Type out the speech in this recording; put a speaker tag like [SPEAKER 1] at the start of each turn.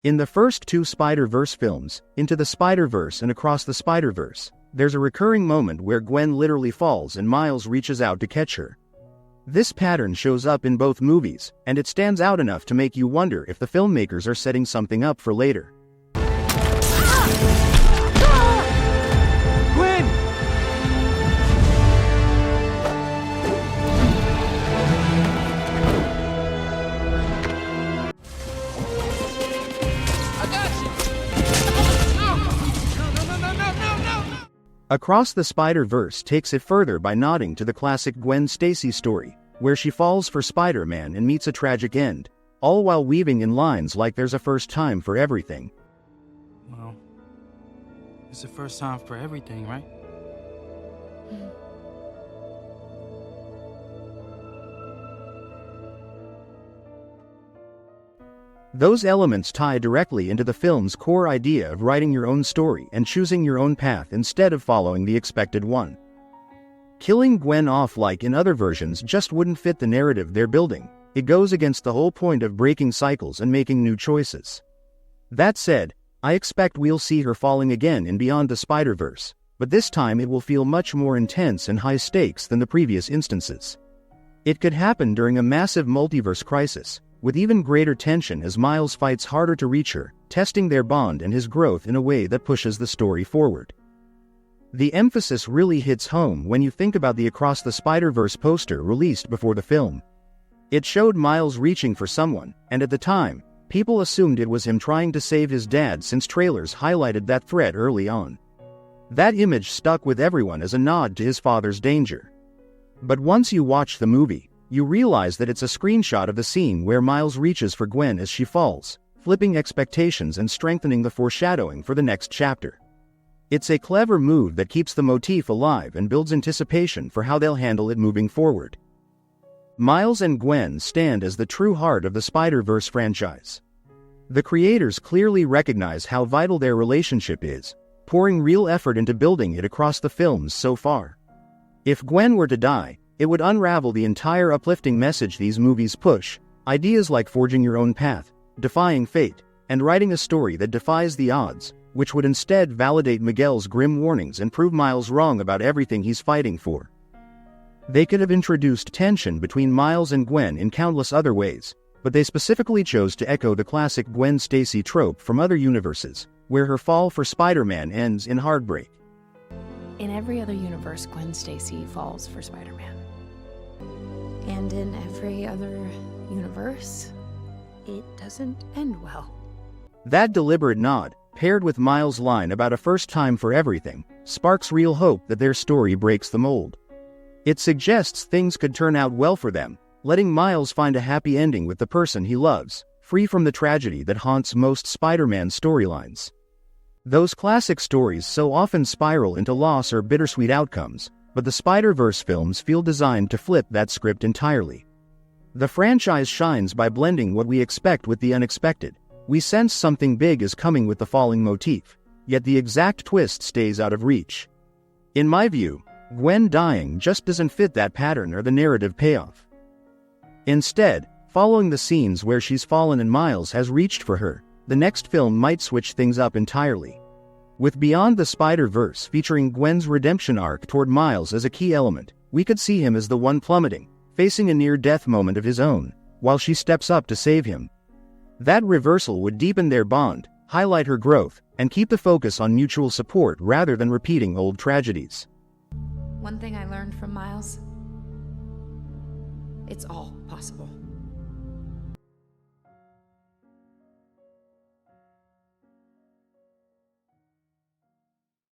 [SPEAKER 1] In the first two Spider-Verse films, Into the Spider-Verse and Across the Spider-Verse, there's a recurring moment where Gwen literally falls and Miles reaches out to catch her. This pattern shows up in both movies, and it stands out enough to make you wonder if the filmmakers are setting something up for later.
[SPEAKER 2] Gwen! I got you! No!
[SPEAKER 1] Across the Spider-Verse takes it further by nodding to the classic Gwen Stacy story, where she falls for Spider-Man and meets a tragic end, all while weaving in lines like there's a first time for everything.
[SPEAKER 2] Well, it's the first time for everything, right?
[SPEAKER 1] Those elements tie directly into the film's core idea of writing your own story and choosing your own path instead of following the expected one. Killing Gwen off like in other versions just wouldn't fit the narrative they're building. It goes against the whole point of breaking cycles and making new choices. That said, I expect we'll see her falling again in Beyond the Spider-Verse, but this time it will feel much more intense and high stakes than the previous instances. It could happen during a massive multiverse crisis, with even greater tension as Miles fights harder to reach her, testing their bond and his growth in a way that pushes the story forward. The emphasis really hits home when you think about the Across the Spider-Verse poster released before the film. It showed Miles reaching for someone, and at the time, people assumed it was him trying to save his dad since trailers highlighted that threat early on. That image stuck with everyone as a nod to his father's danger. But once you watch the movie, you realize that it's a screenshot of the scene where Miles reaches for Gwen as she falls, flipping expectations and strengthening the foreshadowing for the next chapter. It's a clever move that keeps the motif alive and builds anticipation for how they'll handle it moving forward. Miles and Gwen stand as the true heart of the Spider-Verse franchise. The creators clearly recognize how vital their relationship is, pouring real effort into building it across the films so far. If Gwen were to die, it would unravel the entire uplifting message these movies push, ideas like forging your own path, defying fate, and writing a story that defies the odds, which would instead validate Miguel's grim warnings and prove Miles wrong about everything he's fighting for. They could have introduced tension between Miles and Gwen in countless other ways, but they specifically chose to echo the classic Gwen Stacy trope from other universes, where her fall for Spider-Man ends in heartbreak.
[SPEAKER 3] In every other universe, Gwen Stacy falls for Spider-Man. And in every other universe, it doesn't end well.
[SPEAKER 1] That deliberate nod, paired with Miles' line about a first time for everything, sparks real hope that their story breaks the mold. It suggests things could turn out well for them, letting Miles find a happy ending with the person he loves, free from the tragedy that haunts most Spider-Man storylines. Those classic stories so often spiral into loss or bittersweet outcomes, but the Spider-Verse films feel designed to flip that script entirely. The franchise shines by blending what we expect with the unexpected. We sense something big is coming with the falling motif, yet the exact twist stays out of reach. In my view, Gwen dying just doesn't fit that pattern or the narrative payoff. Instead, following the scenes where she's fallen and Miles has reached for her, the next film might switch things up entirely. With Beyond the Spider-Verse featuring Gwen's redemption arc toward Miles as a key element, we could see him as the one plummeting, facing a near-death moment of his own, while she steps up to save him. That reversal would deepen their bond, highlight her growth, and keep the focus on mutual support rather than repeating old tragedies.
[SPEAKER 3] One thing I learned from Miles, it's all possible.